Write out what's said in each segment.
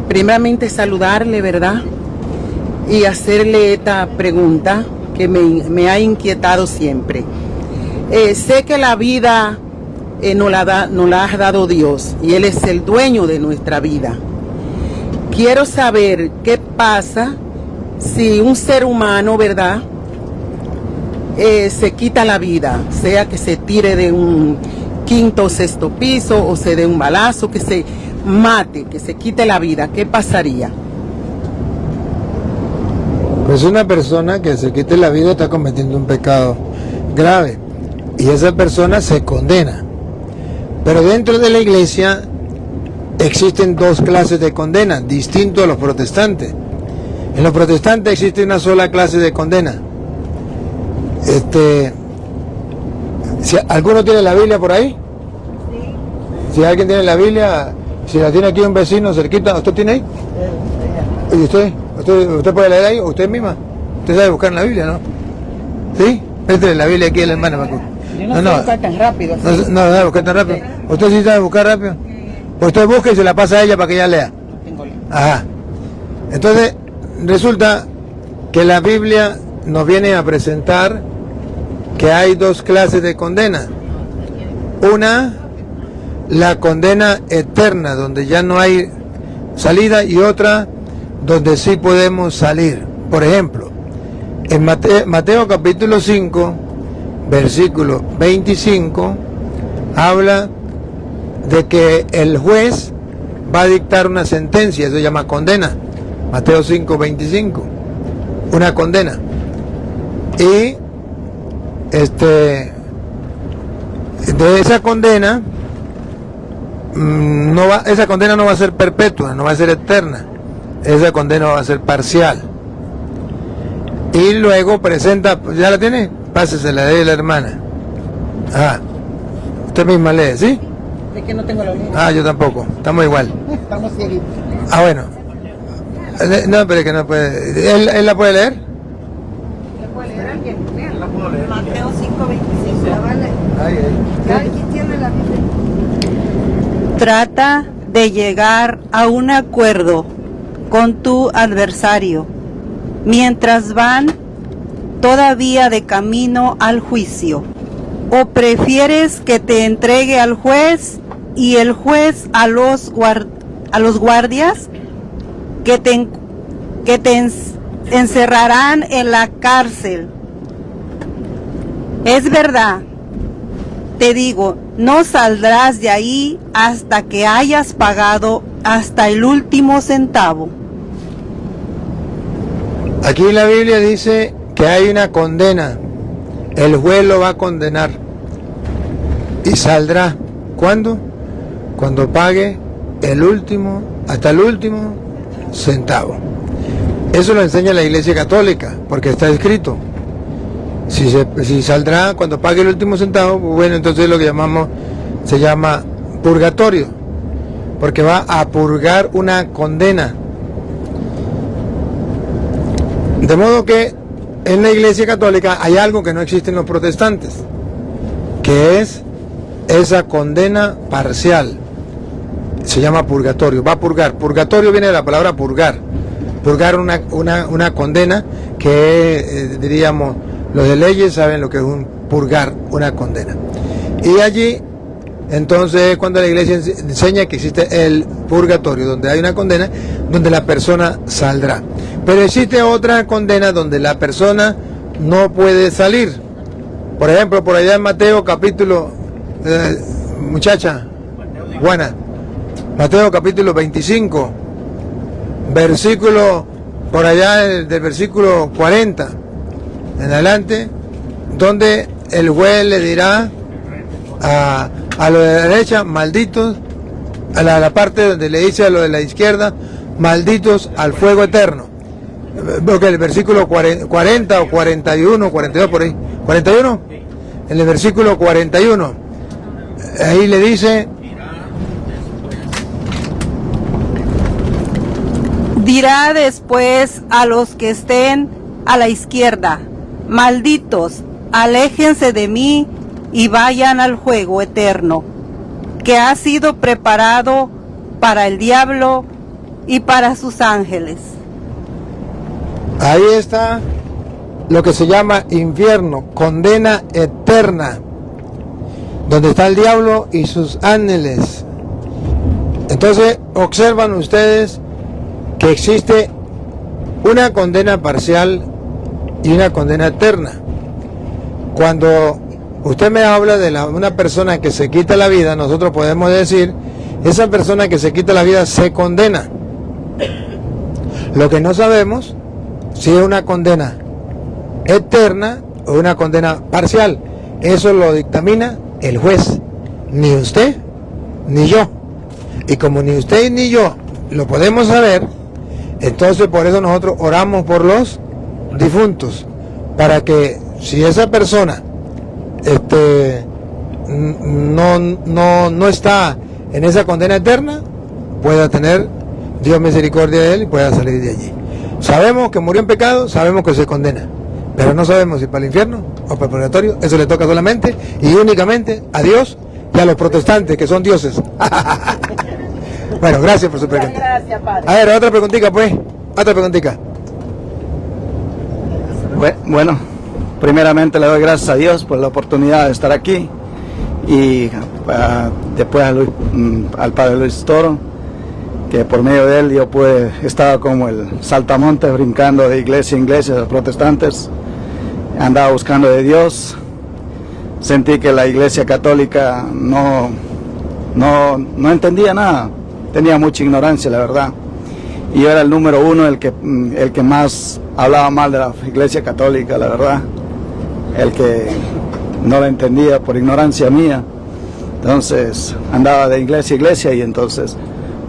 Primeramente saludarle, ¿verdad? Y hacerle esta pregunta que me ha inquietado siempre. Sé que la vida nos la ha dado Dios y Él es el dueño de nuestra vida. Quiero saber qué pasa si un ser humano, ¿verdad?, se quita la vida, sea que se tire de un quinto o sexto piso o se dé un balazo, que se mate, que se quite la vida. ¿Qué pasaría? Pues una persona que se quite la vida está cometiendo un pecado grave y esa persona se condena. Pero dentro de la iglesia existen dos clases de condena, distinto a los protestantes. En los protestantes existe una sola clase de condena. Si ¿alguno tiene la Biblia por ahí? Sí. Si alguien tiene la Biblia, si la tiene aquí un vecino cerquita, ¿usted tiene ahí? ¿Y usted puede leer ahí? ¿O usted misma? ¿Usted sabe buscar en la Biblia, no? ¿Sí? Préstale la Biblia aquí a la hermana, Paco. Yo no sé buscar tan rápido. Así. No sabe buscar tan rápido. Sí. ¿Usted sí sabe buscar rápido? Pues usted busca y se la pasa a ella para que ella lea. Ajá. Entonces, resulta que la Biblia nos viene a presentar que hay dos clases de condena. Una, la condena eterna, donde ya no hay salida, y otra, donde sí podemos salir. Por ejemplo, en Mateo capítulo 5, versículo 25, habla de que el juez va a dictar una sentencia, eso se llama condena. Mateo 5, 25, una condena. Y de esa condena esa condena no va a ser perpetua, no va a ser eterna, esa condena va a ser parcial. Y luego presenta, ¿ya la tiene? Pásesela de la hermana. Usted misma lee, ¿sí? Es que no tengo la Biblia. Yo tampoco, estamos igual. Estamos cieguitos. Bueno. No, pero es que no puede. ¿Él la puede leer? ¿La puede leer alguien? La puedo leer. Mateo 5:25. Vale. ¿Alguien tiene la Biblia? Trata de llegar a un acuerdo con tu adversario mientras van todavía de camino al juicio. ¿O prefieres que te entregue al juez y el juez a los guardias que te encerrarán en la cárcel? Es verdad, te digo, no saldrás de ahí hasta que hayas pagado hasta el último centavo. Aquí en la Biblia dice que hay una condena. El juez lo va a condenar y saldrá. ¿Cuándo? Cuando pague hasta el último centavo. Eso lo enseña la Iglesia Católica, porque está escrito. Si saldrá cuando pague el último centavo, bueno, entonces lo que se llama purgatorio, porque va a purgar una condena. De modo que en la Iglesia Católica hay algo que no existe en los protestantes, que es esa condena parcial. Se llama purgatorio, va a purgar. Purgatorio viene de la palabra purgar. Purgar una condena que, diríamos, los de leyes saben lo que es purgar una condena. Y allí, entonces, cuando la Iglesia enseña que existe el purgatorio, donde hay una condena, donde la persona saldrá. Pero existe otra condena donde la persona no puede salir. Por ejemplo, por allá en Mateo capítulo, muchacha, Juana, Mateo capítulo 25, versículo, por allá del versículo 40 en adelante, donde el juez le dirá a lo de la derecha, malditos, a la parte donde le dice a lo de la izquierda, malditos al fuego eterno. Porque el versículo 40 o 41, 42 por ahí, 41, en el versículo 41, ahí le dice: dirá después a los que estén a la izquierda: malditos, aléjense de mí y vayan al fuego eterno, que ha sido preparado para el diablo y para sus ángeles. Ahí está lo que se llama infierno, condena eterna, donde está el diablo y sus ángeles. Entonces observan ustedes que existe una condena parcial y una condena eterna. Cuando usted me habla de una persona que se quita la vida, nosotros podemos decir, esa persona que se quita la vida se condena. Lo que no sabemos si es una condena eterna o una condena parcial. Eso lo dictamina el juez, ni usted ni yo. Y como ni usted ni yo lo podemos saber, entonces por eso nosotros oramos por los difuntos, para que si esa persona no está en esa condena eterna, pueda tener Dios misericordia de él y pueda salir de allí. Sabemos que murió en pecado, sabemos que se condena, pero no sabemos si para el infierno o para el purgatorio. Eso le toca solamente y únicamente a Dios y a los protestantes, que son dioses. Bueno, gracias por su pregunta. Gracias, padre. A ver, otra preguntita pues, otra preguntita. Bueno, primeramente le doy gracias a Dios por la oportunidad de estar aquí y después al padre Luis Toro, que por medio de él yo pude estar como el saltamontes brincando de iglesia en iglesia de los protestantes, andaba buscando de Dios, sentí que la iglesia católica no entendía nada, tenía mucha ignorancia, la verdad, y yo era el número uno, el que más hablaba mal de la iglesia católica, la verdad, el que no la entendía por ignorancia mía. Entonces andaba de iglesia a iglesia y entonces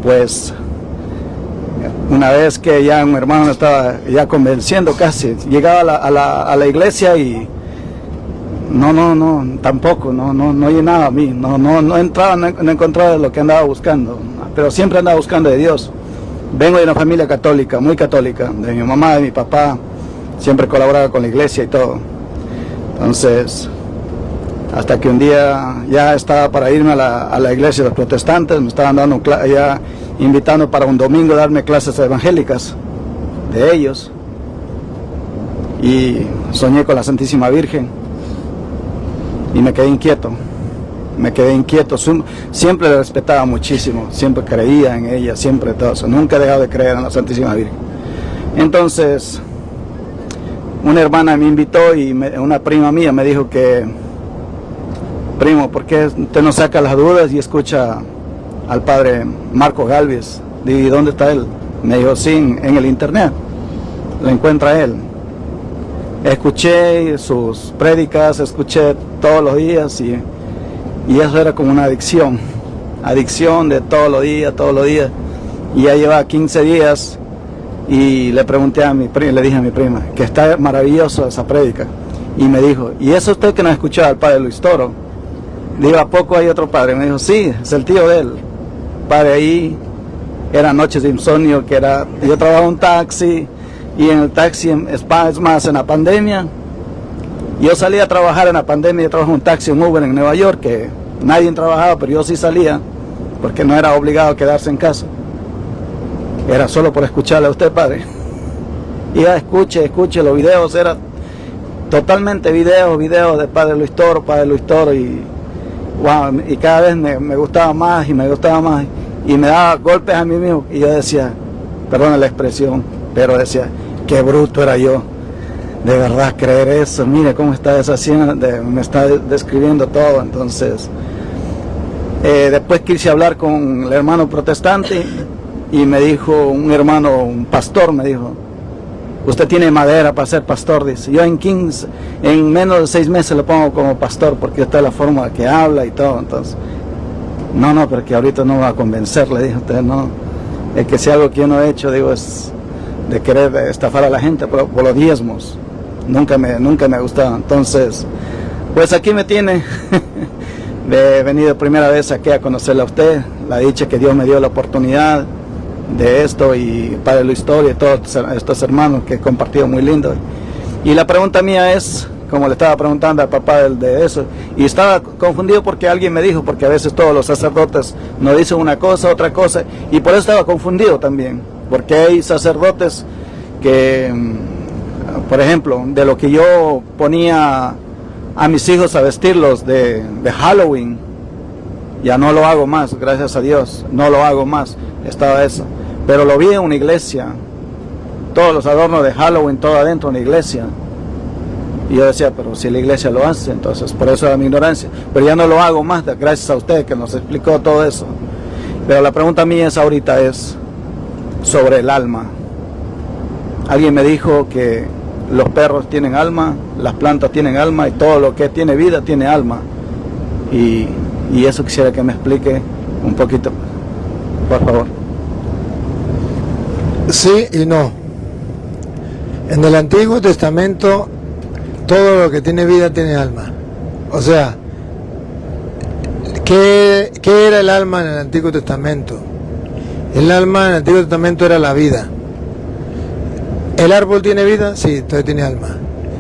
pues una vez que ya un hermano me estaba ya convenciendo casi, llegaba a la iglesia y tampoco llenaba a mí, no entraba, no encontraba lo que andaba buscando, pero siempre andaba buscando de Dios. Vengo de una familia católica, muy católica, de mi mamá, de mi papá, siempre colaboraba con la iglesia y todo. Entonces, hasta que un día ya estaba para irme a la iglesia de los protestantes, me estaban dando ya invitando para un domingo a darme clases evangélicas de ellos, y soñé con la Santísima Virgen y me quedé inquieto, siempre la respetaba muchísimo, siempre creía en ella, siempre todo eso, nunca he dejado de creer en la Santísima Virgen. Entonces una hermana me invitó y una prima mía me dijo que, primo, ¿por qué usted no saca las dudas y escucha al padre Marco Galvez? ¿Y dónde está él? Me dijo, sí, en el internet, lo encuentra él. Escuché sus prédicas, escuché todos los días y eso era como una adicción de todos los días, y ya llevaba 15 días y le pregunté le dije a mi prima, que está maravilloso esa prédica, y me dijo, ¿y eso usted que no escuchó al padre Luis Toro? Digo, ¿a poco hay otro padre? Me dijo, sí, es el tío de él. Padre, ahí eran noches de insomnio, yo trabajaba en un taxi, y en el taxi, es más, en la pandemia, yo salía a trabajar en la pandemia, yo trabajaba en un taxi, en Uber en Nueva York, que nadie trabajaba, pero yo sí salía, porque no era obligado a quedarse en casa. Era solo por escucharle a usted, padre. Y ya escuche los videos, era totalmente videos de padre Luis Toro, y wow, y cada vez me gustaba más, y me daba golpes a mí mismo, y yo decía, perdona la expresión, pero decía, qué bruto era yo, de verdad creer eso, mire cómo está deshaciendo, me está describiendo todo. Entonces después quise hablar con el hermano protestante, y me dijo un pastor, me dijo, usted tiene madera para ser pastor, dice. Yo en menos de 6 meses lo pongo como pastor, porque esta es la forma que habla y todo. Entonces, no, pero que ahorita no va a convencer, le dijo usted, no. Es que si algo que yo no he hecho, digo, es de querer estafar a la gente por los diezmos. Nunca me ha gustado. Entonces, pues aquí me tiene. He venido primera vez aquí a conocerle a usted, la dicha que Dios me dio la oportunidad de esto, y Padre Luis Toro y todos estos hermanos que he compartido muy lindo. Y la pregunta mía es, como le estaba preguntando al papá de eso, y estaba confundido porque alguien me dijo, porque a veces todos los sacerdotes nos dicen una cosa, otra cosa, y por eso estaba confundido también, porque hay sacerdotes que, por ejemplo, de lo que yo ponía a mis hijos a vestirlos de Halloween, ya no lo hago más, gracias a Dios, no lo hago más, estaba eso, pero lo vi en una iglesia, todos los adornos de Halloween, todo adentro de una iglesia. Y yo decía, pero si la iglesia lo hace, entonces por eso era mi ignorancia. Pero ya no lo hago más, gracias a usted que nos explicó todo eso. Pero la pregunta mía ahorita es sobre el alma. Alguien me dijo que los perros tienen alma, las plantas tienen alma y todo lo que tiene vida tiene alma. Y eso quisiera que me explique un poquito, por favor. Sí y no. En el Antiguo Testamento todo lo que tiene vida tiene alma. O sea, ¿qué era el alma en el Antiguo Testamento? El alma en el Antiguo Testamento era la vida. ¿El árbol tiene vida? Sí, entonces tiene alma.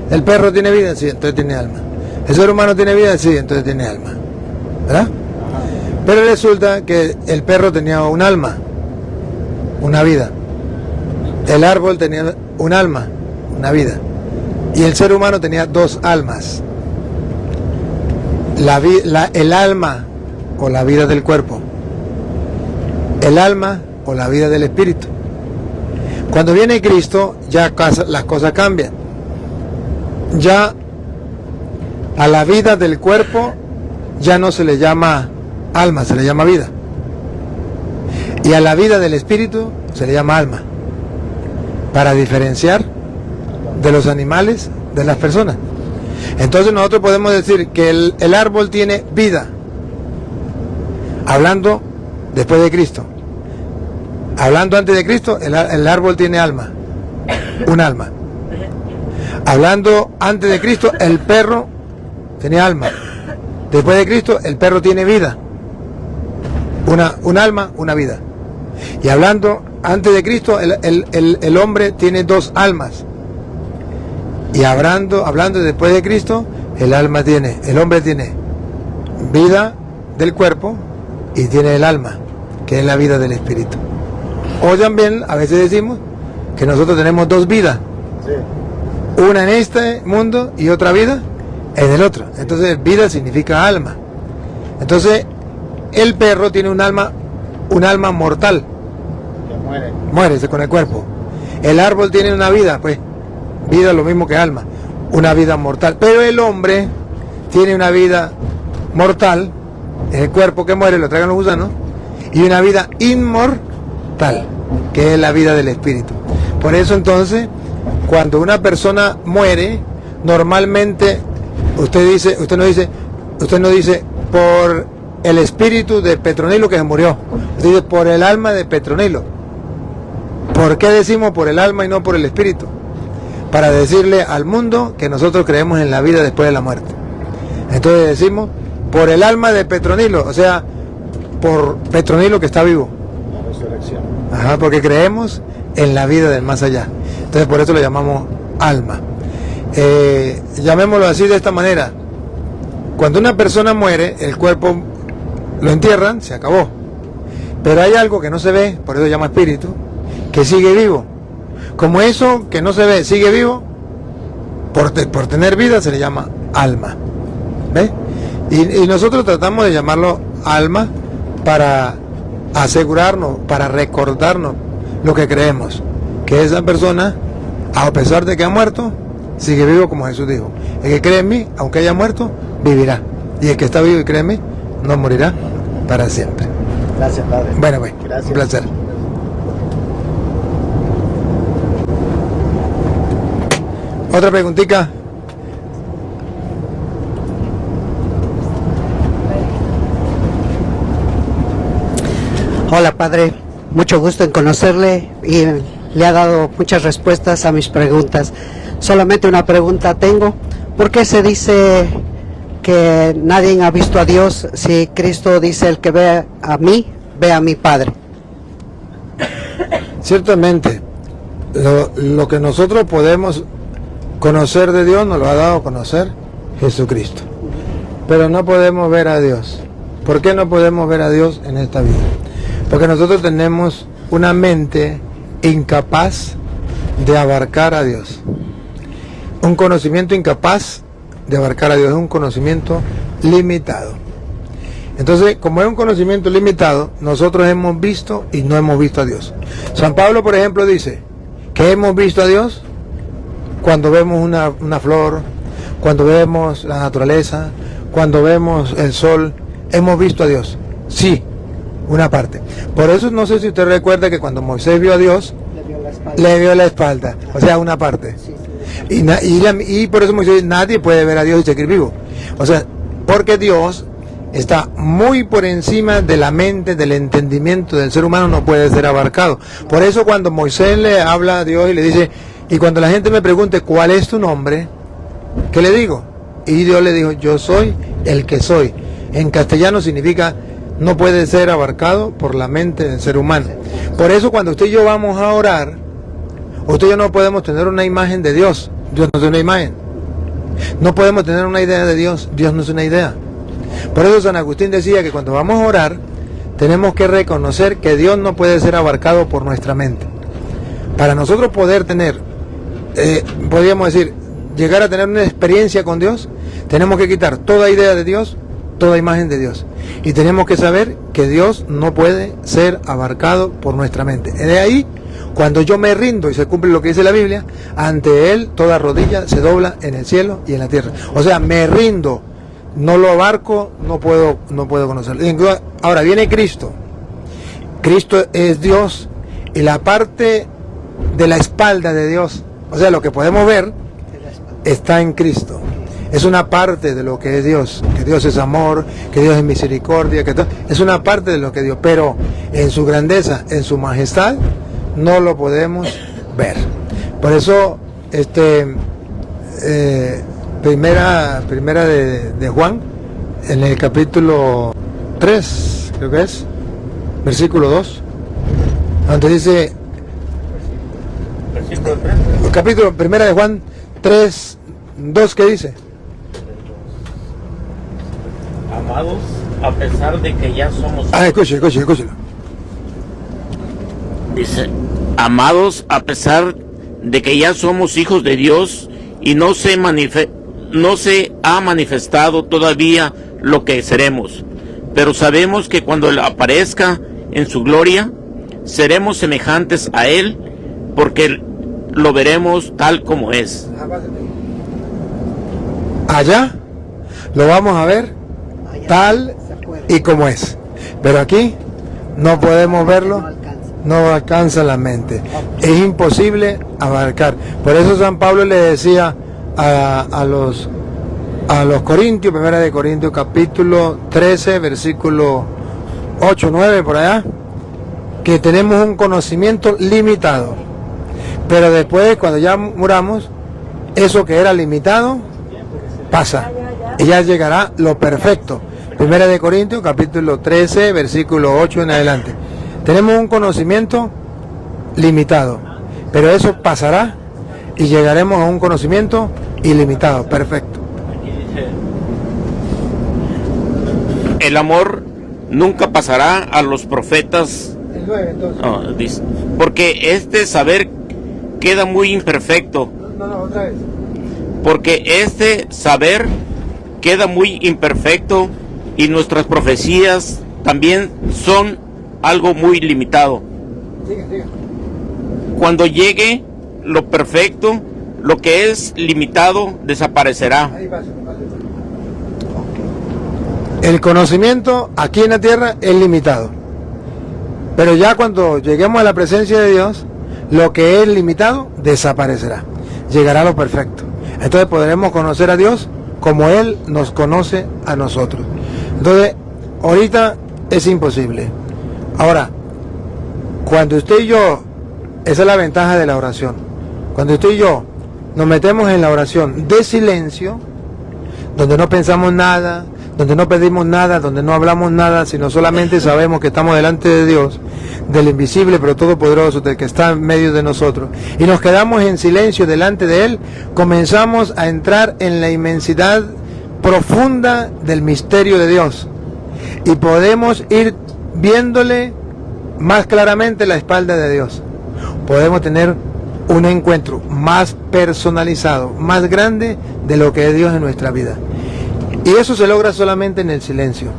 ¿El perro tiene vida? Sí, entonces tiene alma. ¿El ser humano tiene vida? Sí, entonces tiene alma. ¿Verdad? Pero resulta que el perro tenía un alma, una vida. El árbol tenía un alma, una vida. Y el ser humano tenía dos almas. El alma o la vida del cuerpo. El alma o la vida del espíritu. Cuando viene Cristo, ya las cosas cambian. Ya a la vida del cuerpo ya no se le llama alma, se le llama vida. Y a la vida del espíritu se le llama alma. Para diferenciar de los animales, de las personas. Entonces nosotros podemos decir que el árbol tiene vida, hablando después de Cristo. Hablando antes de Cristo, el árbol tiene alma, un alma. Hablando antes de Cristo, el perro tenía alma. Después de Cristo, el perro tiene vida, un alma, una vida. Y hablando antes de Cristo, el hombre tiene dos almas. Y hablando después de Cristo, el hombre tiene vida del cuerpo y tiene el alma, que es la vida del espíritu. O también a veces decimos que nosotros tenemos dos vidas, sí. Una en este mundo y otra vida en el otro. Entonces vida significa alma. Entonces el perro tiene un alma mortal, que muere con el cuerpo. El árbol tiene una vida, pues vida lo mismo que alma, una vida mortal. Pero el hombre tiene una vida mortal, el cuerpo que muere, lo tragan los gusanos, y una vida inmortal, que es la vida del espíritu. Por eso entonces, cuando una persona muere, normalmente usted no dice por el espíritu de Petronilo que se murió, usted dice por el alma de Petronilo. ¿Por qué decimos por el alma y no por el espíritu? Para decirle al mundo que nosotros creemos en la vida después de la muerte. Entonces decimos por el alma de Petronilo, o sea, por Petronilo que está vivo. La resurrección. Ajá, porque creemos en la vida del más allá. Entonces por eso lo llamamos alma. Llamémoslo así de esta manera. Cuando una persona muere, el cuerpo lo entierran, se acabó. Pero hay algo que no se ve, por eso se llama espíritu, que sigue vivo. Como eso que no se ve sigue vivo, por tener vida se le llama alma. ¿Ve? Y nosotros tratamos de llamarlo alma para asegurarnos, para recordarnos lo que creemos, que esa persona, a pesar de que ha muerto, sigue vivo, como Jesús dijo. El que cree en mí, aunque haya muerto, vivirá. Y el que está vivo y cree en mí, no morirá para siempre. Gracias, Padre. Bueno, pues, gracias. Un placer. Otra preguntita. Hola, padre, mucho gusto en conocerle y le ha dado muchas respuestas a mis preguntas. Solamente una pregunta tengo: ¿por qué se dice que nadie ha visto a Dios si Cristo dice el que ve a mí, ve a mi Padre? Ciertamente, lo que nosotros podemos conocer de Dios nos lo ha dado a conocer Jesucristo. Pero no podemos ver a Dios. ¿Por qué no podemos ver a Dios en esta vida? Porque nosotros tenemos una mente incapaz de abarcar a Dios. Un conocimiento incapaz de abarcar a Dios, es un conocimiento limitado. Entonces, como es un conocimiento limitado, nosotros hemos visto y no hemos visto a Dios. San Pablo, por ejemplo, dice que hemos visto a Dios cuando vemos una flor, cuando vemos la naturaleza, cuando vemos el sol, hemos visto a Dios. Sí, una parte. Por eso no sé si usted recuerda que cuando Moisés vio a Dios, le vio la espalda, o sea, una parte. Y por eso Moisés, nadie puede ver a Dios y seguir vivo. O sea, porque Dios está muy por encima de la mente, del entendimiento del ser humano, no puede ser abarcado. Por eso cuando Moisés le habla a Dios y le dice, y cuando la gente me pregunte, ¿cuál es tu nombre? ¿Qué le digo? Y Dios le dijo, yo soy el que soy. En castellano significa, no puede ser abarcado por la mente del ser humano. Por eso cuando usted y yo vamos a orar, usted y yo no podemos tener una imagen de Dios. Dios no es una imagen. No podemos tener una idea de Dios. Dios no es una idea. Por eso San Agustín decía que cuando vamos a orar, tenemos que reconocer que Dios no puede ser abarcado por nuestra mente. Para nosotros poder tener, podríamos decir, llegar a tener una experiencia con Dios, tenemos que quitar toda idea de Dios, toda imagen de Dios. Y tenemos que saber que Dios no puede ser abarcado por nuestra mente. De ahí, cuando yo me rindo y se cumple lo que dice la Biblia, ante Él toda rodilla se dobla en el cielo y en la tierra. O sea, me rindo, no lo abarco, no puedo conocerlo. Ahora viene Cristo. Cristo es Dios y la parte de la espalda de Dios, o sea, lo que podemos ver, está en Cristo. Es una parte de lo que es Dios, que Dios es amor, que Dios es misericordia, es una parte de lo que Dios, pero en su grandeza, en su majestad, no lo podemos ver. Por eso, primera de Juan, en el capítulo 3, creo que es, versículo 2, donde dice, capítulo primera de Juan 3, 2, ¿qué dice? Amados, a pesar de que ya somos... Escúchelo. Dice, amados, a pesar de que ya somos hijos de Dios y no se ha manifestado todavía lo que seremos, pero sabemos que cuando Él aparezca en su gloria, seremos semejantes a Él, porque lo veremos tal como es. Allá lo vamos a ver tal y como es, pero aquí no podemos verlo, no alcanza la mente, es imposible abarcar. Por eso San Pablo le decía a los Corintios, primera de Corintios capítulo 13 versículo 8, 9 por allá, que tenemos un conocimiento limitado, pero después cuando ya muramos, eso que era limitado pasa y ya llegará lo perfecto. Primera de Corintios capítulo 13 versículo 8 en adelante. Tenemos un conocimiento limitado, pero eso pasará y llegaremos a un conocimiento ilimitado, perfecto. Aquí dice, el amor nunca pasará a los profetas. El 9, entonces. No, dice, porque este saber queda muy imperfecto. No, otra vez. Porque este saber queda muy imperfecto y nuestras profecías también son algo muy limitado. Sigue. Cuando llegue lo perfecto, lo que es limitado desaparecerá. Ahí va. El conocimiento aquí en la tierra es limitado, pero ya cuando lleguemos a la presencia de Dios, lo que es limitado desaparecerá, llegará a lo perfecto. Entonces podremos conocer a Dios como Él nos conoce a nosotros. Entonces, ahorita es imposible. Ahora, cuando usted y yo, esa es la ventaja de la oración, cuando usted y yo nos metemos en la oración de silencio, donde no pensamos nada, donde no pedimos nada, donde no hablamos nada, sino solamente sabemos que estamos delante de Dios, del invisible pero todopoderoso, del que está en medio de nosotros, y nos quedamos en silencio delante de Él, comenzamos a entrar en la inmensidad profunda del misterio de Dios, y podemos ir viéndole más claramente la espalda de Dios. Podemos tener un encuentro más personalizado, más grande de lo que es Dios en nuestra vida. Y eso se logra solamente en el silencio,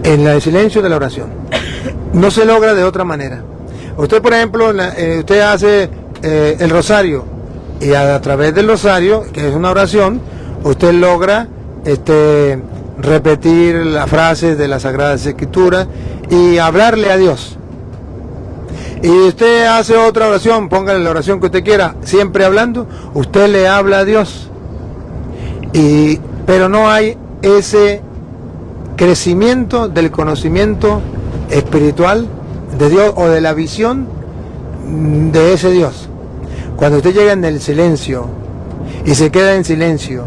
en el silencio de la oración. No se logra de otra manera. Usted, por ejemplo, usted hace el rosario, y a través del rosario, que es una oración, usted logra repetir las frases de las Sagradas Escrituras y hablarle a Dios. Y usted hace otra oración, póngale la oración que usted quiera, siempre hablando, usted le habla a Dios. Pero no hay ese crecimiento del conocimiento espiritual de Dios o de la visión de ese Dios. Cuando usted llega en el silencio y se queda en silencio,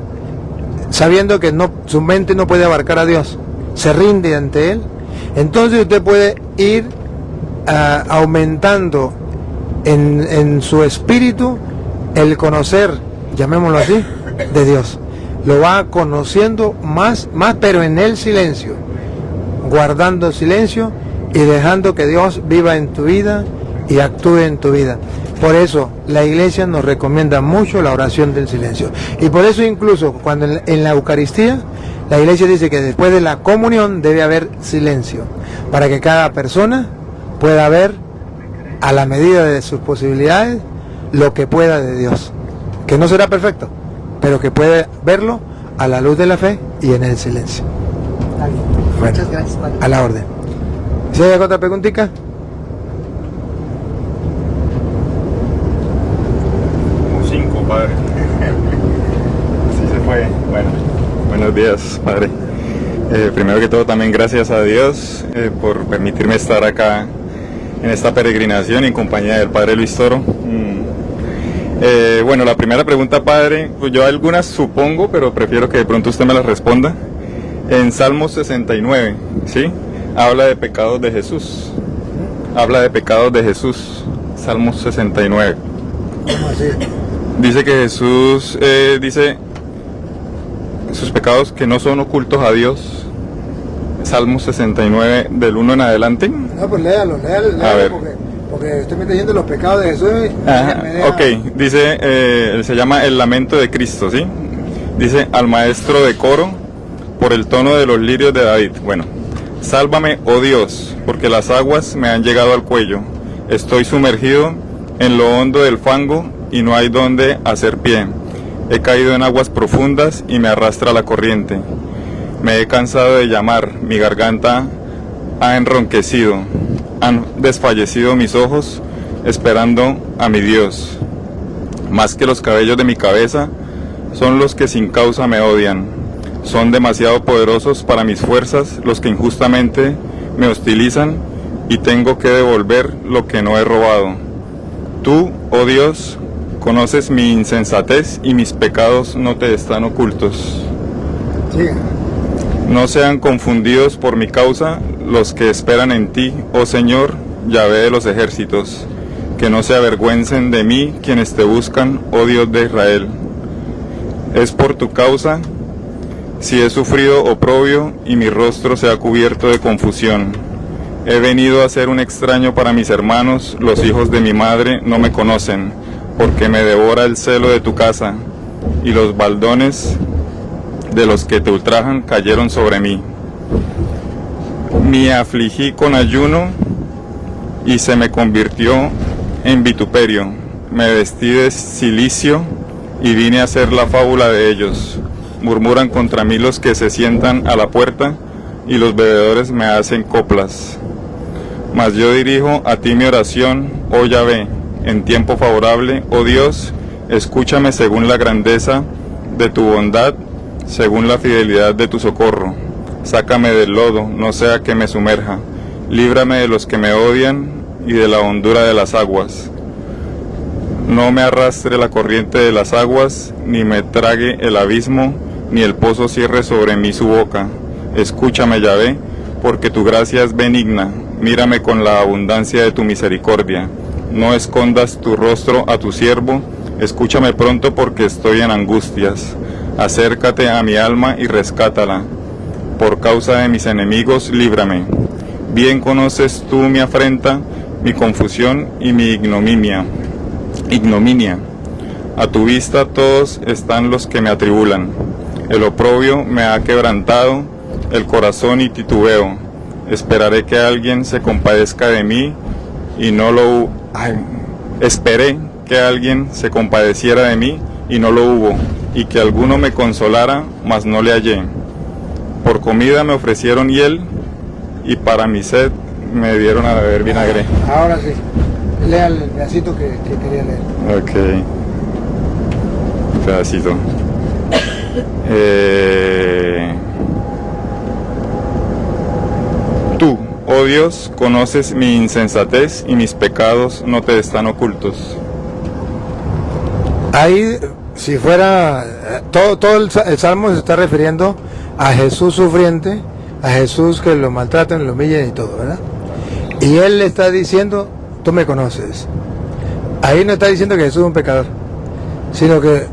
sabiendo que su mente no puede abarcar a Dios, se rinde ante Él, entonces usted puede ir aumentando en su espíritu el conocer, llamémoslo así, de Dios. Lo va conociendo más, pero en el silencio, guardando el silencio y dejando que Dios viva en tu vida y actúe en tu vida. Por eso la Iglesia nos recomienda mucho la oración del silencio. Y por eso incluso cuando en la Eucaristía, la Iglesia dice que después de la comunión debe haber silencio, para que cada persona pueda ver a la medida de sus posibilidades lo que pueda de Dios. Que no será perfecto, pero que puede verlo a la luz de la fe y en el silencio. Bueno, muchas gracias, Padre. A la orden. ¿Si hay otra preguntita? Como 5, Padre. Así se fue. Bueno, buenos días, Padre. Primero que todo, también gracias a Dios por permitirme estar acá en esta peregrinación en compañía del Padre Luis Toro. Bueno, la primera pregunta, Padre, pues yo algunas supongo, pero prefiero que de pronto usted me las responda. En Salmos 69, ¿sí? Habla de pecados de Jesús. Habla de pecados de Jesús. Salmos 69. ¿Cómo así? Dice que Jesús dice sus pecados que no son ocultos a Dios. Salmos 69, del 1 en adelante. No, pues léalo, A ver. porque usted me está diciendo los pecados de Jesús. Ok, dice, se llama El Lamento de Cristo, ¿sí? Dice, al maestro de coro, por el tono de los lirios de David. Bueno, sálvame, oh Dios, porque las aguas me han llegado al cuello. Estoy sumergido en lo hondo del fango y no hay donde hacer pie. He caído en aguas profundas y me arrastra la corriente. Me he cansado de llamar, mi garganta ha enronquecido. Han desfallecido mis ojos esperando a mi Dios. Más que los cabellos de mi cabeza son los que sin causa me odian. Son demasiado poderosos para mis fuerzas los que injustamente me hostilizan y tengo que devolver lo que no he robado. Tú, oh Dios, conoces mi insensatez y mis pecados no te están ocultos. Sí. No sean confundidos por mi causa los que esperan en ti, oh Señor, Yahvé de los ejércitos. Que no se avergüencen de mí quienes te buscan, oh Dios de Israel. Es por tu causa si he sufrido oprobio y mi rostro se ha cubierto de confusión. He venido a ser un extraño para mis hermanos, los hijos de mi madre no me conocen, porque me devora el celo de tu casa, y los baldones de los que te ultrajan cayeron sobre mí. Me afligí con ayuno y se me convirtió en vituperio. Me vestí de cilicio y vine a hacer la fábula de ellos. Murmuran contra mí los que se sientan a la puerta y los bebedores me hacen coplas. Mas yo dirijo a ti mi oración, oh Yahvé, en tiempo favorable, oh Dios, escúchame según la grandeza de tu bondad, según la fidelidad de tu socorro. Sácame del lodo, no sea que me sumerja. Líbrame de los que me odian y de la hondura de las aguas. No me arrastre la corriente de las aguas, ni me trague el abismo, ni el pozo cierre sobre mí su boca. Escúchame, Yahvé, porque tu gracia es benigna. Mírame con la abundancia de tu misericordia. No escondas tu rostro a tu siervo. Escúchame pronto porque estoy en angustias. Acércate a mi alma y rescátala. Por causa de mis enemigos, líbrame. Bien conoces tú mi afrenta, mi confusión y mi ignominia. A tu vista todos están los que me atribulan. El oprobio me ha quebrantado el corazón y titubeo. Esperaré que alguien se compadezca de mí y no lo... Esperé que alguien se compadeciera de mí y no lo hubo, y que alguno me consolara, mas no le hallé. Por comida me ofrecieron hiel, y para mi sed me dieron a beber vinagre. Ahora sí, lea el pedacito que quería leer. Ok. Un pedacito. Tú, oh Dios, conoces mi insensatez y mis pecados no te están ocultos. Ahí, si fuera, todo el Salmo se está refiriendo a Jesús sufriente, a Jesús que lo maltratan, lo humillan y todo, ¿verdad? Y él le está diciendo, tú me conoces. Ahí no está diciendo que Jesús es un pecador, sino que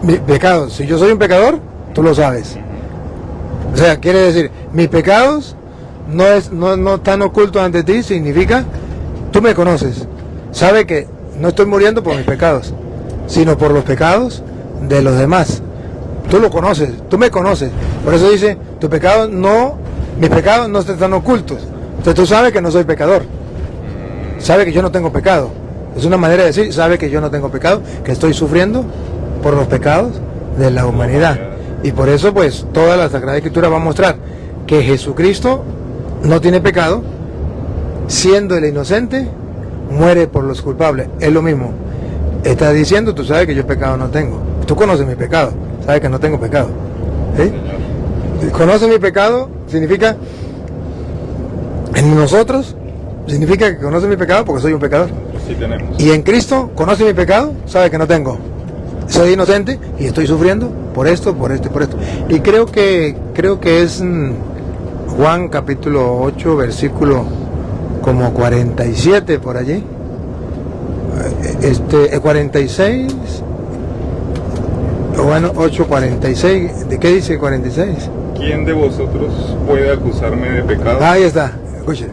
mi pecado, si yo soy un pecador, tú lo sabes. O sea, quiere decir, mis pecados no están ocultos ante ti, significa, tú me conoces. Sabe que no estoy muriendo por mis pecados, sino por los pecados de los demás. Tú lo conoces, tú me conoces. Por eso dice, mis pecados no están ocultos. Entonces tú sabes que no soy pecador. Sabe que yo no tengo pecado. Es una manera de decir, sabe que yo no tengo pecado, que estoy sufriendo por los pecados de la humanidad. Y por eso pues toda la Sagrada Escritura va a mostrar que Jesucristo no tiene pecado, siendo el inocente, muere por los culpables. Es lo mismo. Está diciendo, tú sabes que yo pecado no tengo. Tú conoces mi pecado, sabes que no tengo pecado. ¿Sí? Conoce mi pecado significa, en nosotros, significa que conoce mi pecado porque soy un pecador. Sí tenemos. Y en Cristo conoce mi pecado, sabe que no tengo. Soy inocente y estoy sufriendo por esto, por esto y por esto. Y creo que es Juan capítulo 8, versículo como 47 por allí. 46, bueno, 8:46. ¿De qué dice 46? ¿Quién de vosotros puede acusarme de pecado? Ahí está, escuchen.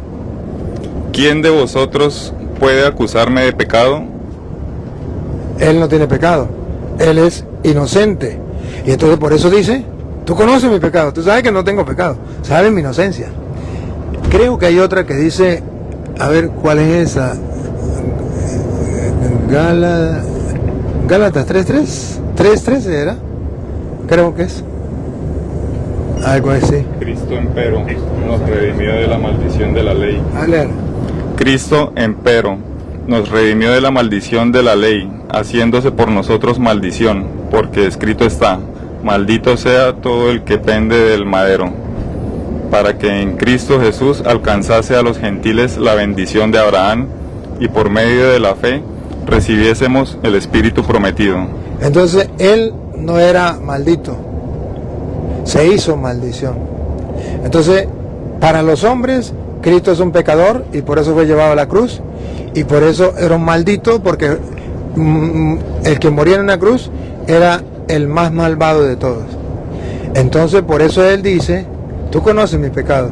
¿Quién de vosotros puede acusarme de pecado? Él no tiene pecado, él es inocente. Y entonces por eso dice, tú conoces mi pecado, tú sabes que no tengo pecado, sabes mi inocencia. Creo que hay otra que dice, a ver, ¿cuál es esa? Gálatas 3:13 era, creo que es algo así. Cristo empero nos redimió de la maldición de la ley. Cristo empero nos redimió de la maldición de la ley, haciéndose por nosotros maldición, porque escrito está, maldito sea todo el que pende del madero, para que en Cristo Jesús alcanzase a los gentiles la bendición de Abraham, y por medio de la fe recibiésemos el Espíritu prometido. Entonces él no era maldito, se hizo maldición. Entonces para los hombres Cristo es un pecador y por eso fue llevado a la cruz, y por eso era un maldito, porque el que moría en una cruz era el más malvado de todos. Entonces por eso él dice, tú conoces mi pecado.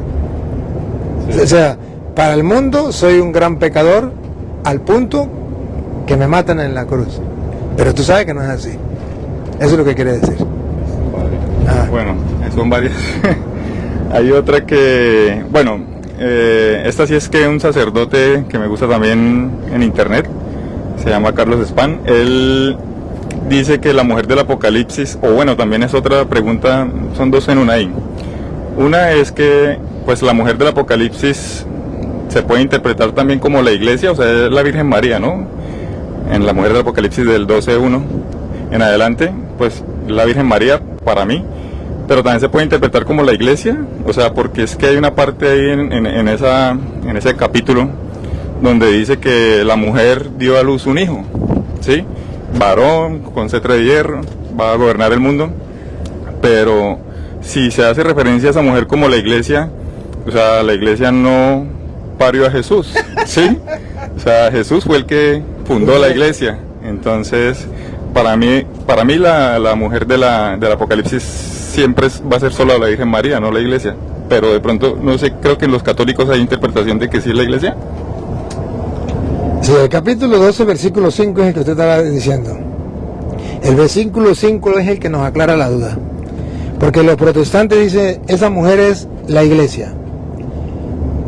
Sí. O sea, para el mundo soy un gran pecador al punto que me matan en la cruz, pero tú sabes que no es así. Eso es lo que quiere decir. Bueno, son varias. Hay otra que, bueno, esta sí es que un sacerdote que me gusta también en internet, se llama Carlos Span. Él dice que la mujer del Apocalipsis, o bueno, también es otra pregunta, son dos en una ahí. Una es que pues la mujer del Apocalipsis se puede interpretar también como la iglesia, o sea, es la Virgen María, ¿no? En la mujer del Apocalipsis del 12:1 en adelante, pues la Virgen María para mí, pero también se puede interpretar como la iglesia, o sea, porque es que hay una parte ahí en ese capítulo donde dice que la mujer dio a luz un hijo, ¿sí? Varón con cetro de hierro, va a gobernar el mundo, pero si se hace referencia a esa mujer como la iglesia, o sea, la iglesia no parió a Jesús, ¿sí? O sea, Jesús fue el que fundó la iglesia. Entonces, para mí la mujer del Apocalipsis siempre va a ser solo la Virgen María, no la iglesia. Pero de pronto, no sé, creo que en los católicos hay interpretación de que sí es la iglesia. Sí, el capítulo 12, versículo 5 es el que usted estaba diciendo. El versículo 5 es el que nos aclara la duda. Porque los protestantes dicen, esa mujer es la iglesia.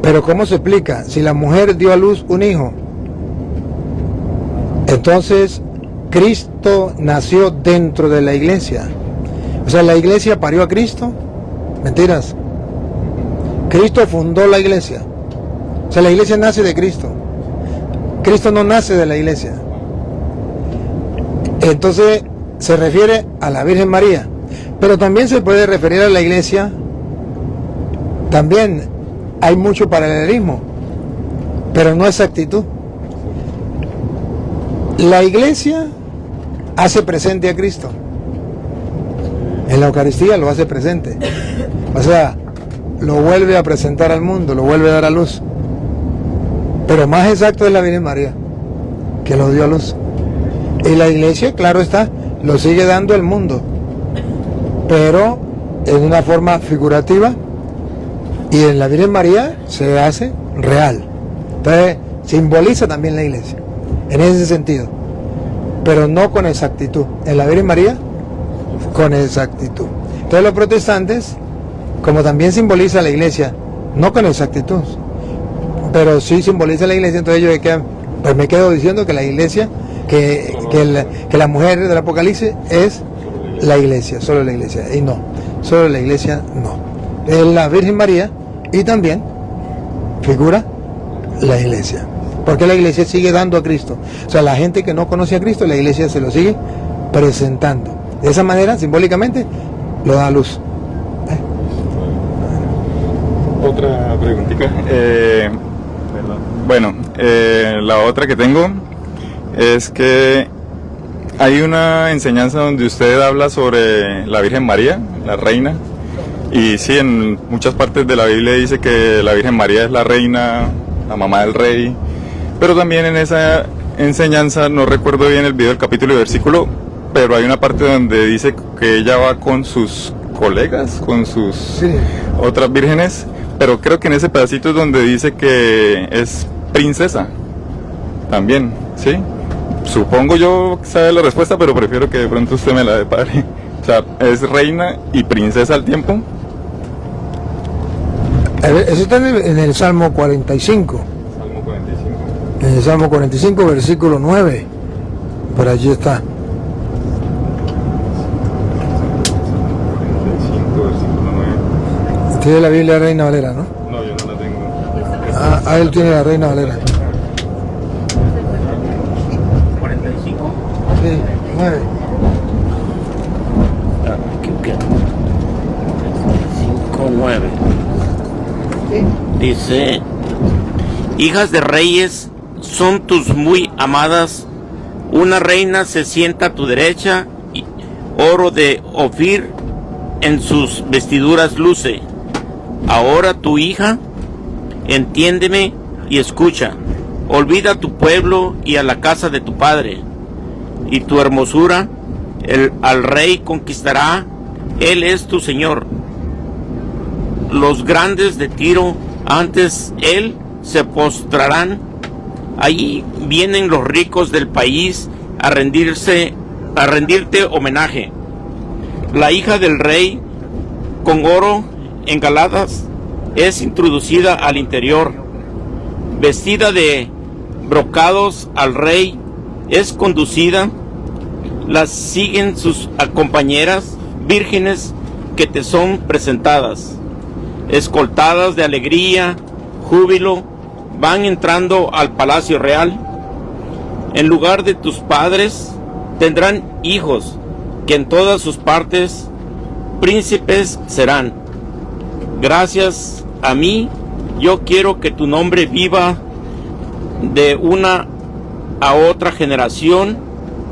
Pero ¿cómo se explica? Si la mujer dio a luz un hijo, entonces Cristo nació dentro de la iglesia. O sea, la iglesia parió a Cristo. Mentiras. Cristo fundó la iglesia. O sea, la iglesia nace de Cristo. Cristo no nace de la iglesia. Entonces se refiere a la Virgen María. Pero también se puede referir a la iglesia. También hay mucho paralelismo, pero no exactitud. La iglesia hace presente a Cristo. En la Eucaristía lo hace presente. O sea, lo vuelve a presentar al mundo, lo vuelve a dar a luz. Pero más exacto es la Virgen María, que lo dio a luz. Y la iglesia, claro está, lo sigue dando al mundo, pero en una forma figurativa, y en la Virgen María se hace real. Entonces simboliza también la iglesia en ese sentido, pero no con exactitud. En la Virgen María, con exactitud. Entonces los protestantes, como también simboliza la iglesia, no con exactitud, pero sí simboliza la iglesia, entonces pues me quedo diciendo que la iglesia, que la mujer del Apocalipsis es la iglesia, solo la iglesia, y no, solo la iglesia no. Es la Virgen María y también figura la iglesia, porque la iglesia sigue dando a Cristo. O sea, la gente que no conoce a Cristo, la iglesia se lo sigue presentando. De esa manera, simbólicamente, lo da a luz. Otra preguntita. Bueno, la otra que tengo es que hay una enseñanza donde usted habla sobre la Virgen María, la reina, y sí, en muchas partes de la Biblia dice que la Virgen María es la reina, la mamá del rey, pero también en esa enseñanza, no recuerdo bien el video, el capítulo y versículo, pero hay una parte donde dice que ella va con sus colegas, con sus otras vírgenes, pero creo que en ese pedacito es donde dice que es princesa también, ¿sí? Supongo yo que sabe la respuesta, pero prefiero que de pronto usted me la dé, padre. O sea, ¿es reina y princesa al tiempo? Eso está en el Salmo 45. Salmo 45. En el Salmo 45, versículo 9. Por allí está. 45, versículo 9. Tiene la Biblia Reina Valera, ¿no? No, yo no la tengo. Ah, él tiene la Reina Valera. 45. Sí, 9. ¿Qué? 5:9. Dice: hijas de reyes son tus muy amadas, una reina se sienta a tu derecha, y oro de Ofir en sus vestiduras luce. Ahora tu hija, entiéndeme y escucha, olvida a tu pueblo y a la casa de tu padre, y tu hermosura al rey conquistará, él es tu señor. Los grandes de Tiro antes él se postrarán, allí vienen los ricos del país a rendirte homenaje. La hija del rey con oro engaladas es introducida al interior, vestida de brocados al rey es conducida, las siguen sus compañeras vírgenes que te son presentadas, escoltadas de alegría, júbilo, van entrando al palacio real. En lugar de tus padres tendrán hijos, que en todas sus partes príncipes serán. Gracias a mí, yo quiero que tu nombre viva de una a otra generación,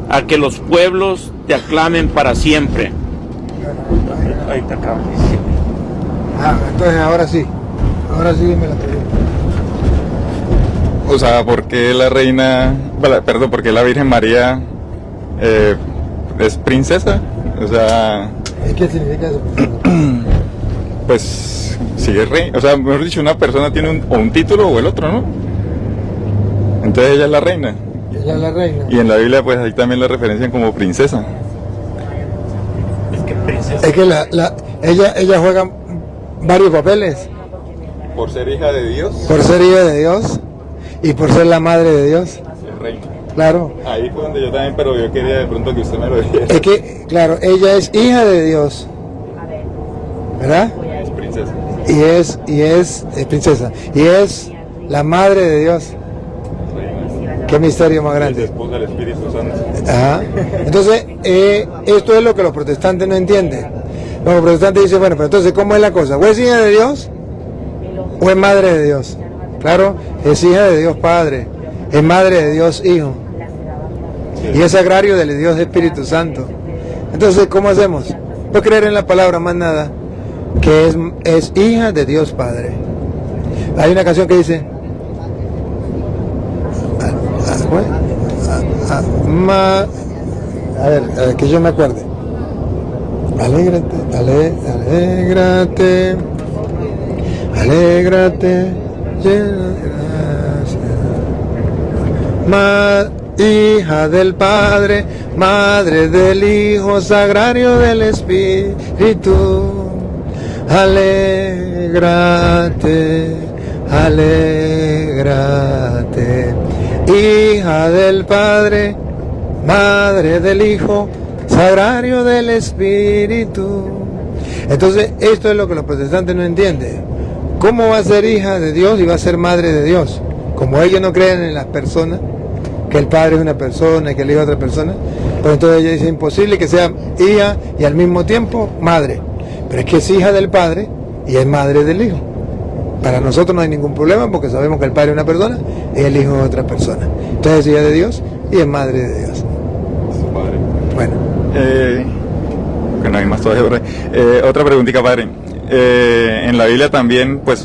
a que los pueblos te aclamen para siempre. Ahí te acabo. Entonces ahora sí me la pregunto. O sea, ¿por qué la reina, perdón, por qué la Virgen María es princesa? O sea, ¿Qué significa eso? pues si es rey, o sea, mejor dicho, una persona tiene un título o el otro, ¿no? Entonces ella es la reina. Ella es la reina. Y en la Biblia pues ahí también la referencian como princesa. Es que ella juega varios papeles. Por ser hija de Dios. Por ser hija de Dios y por ser la madre de Dios. Es reina. Claro. Ahí fue donde yo también, pero yo quería de pronto que usted me lo dijera. Es que, claro, ella es hija de Dios. ¿Verdad? Es princesa. Y es princesa. Y es la madre de Dios. Qué misterio más Es grande. esposa del Espíritu Santo. Ajá. Entonces, esto es lo que los protestantes no entienden. Los protestantes dicen, bueno, pero entonces, ¿cómo es la cosa? ¿O es hija de Dios o es madre de Dios? Claro, es hija de Dios Padre, es madre de Dios Hijo, y es sagrario del Dios Espíritu Santo. Entonces, ¿cómo hacemos? No creer en la palabra, más nada, que es hija de Dios Padre. Hay una canción que dice, a ver, que yo me acuerde. Alégrate, alégrate, alégrate, llena de gracia. Hija del Padre, madre del Hijo, sagrario del Espíritu. Alégrate, alégrate. Hija del Padre, madre del Hijo, sagrario del Espíritu. Entonces, esto es lo que los protestantes no entienden. ¿Cómo va a ser hija de Dios y va a ser madre de Dios? Como ellos no creen en las personas, que el Padre es una persona y que el Hijo es otra persona, pues entonces ellos dicen imposible que sea hija y al mismo tiempo madre. Pero es que es hija del Padre y es madre del Hijo. Para nosotros no hay ningún problema porque sabemos que el Padre es una persona y el Hijo es otra persona. Entonces es hija de Dios y es madre de Dios. Bueno. Que no hay más todavía. Otra preguntita, padre. En la Biblia también, pues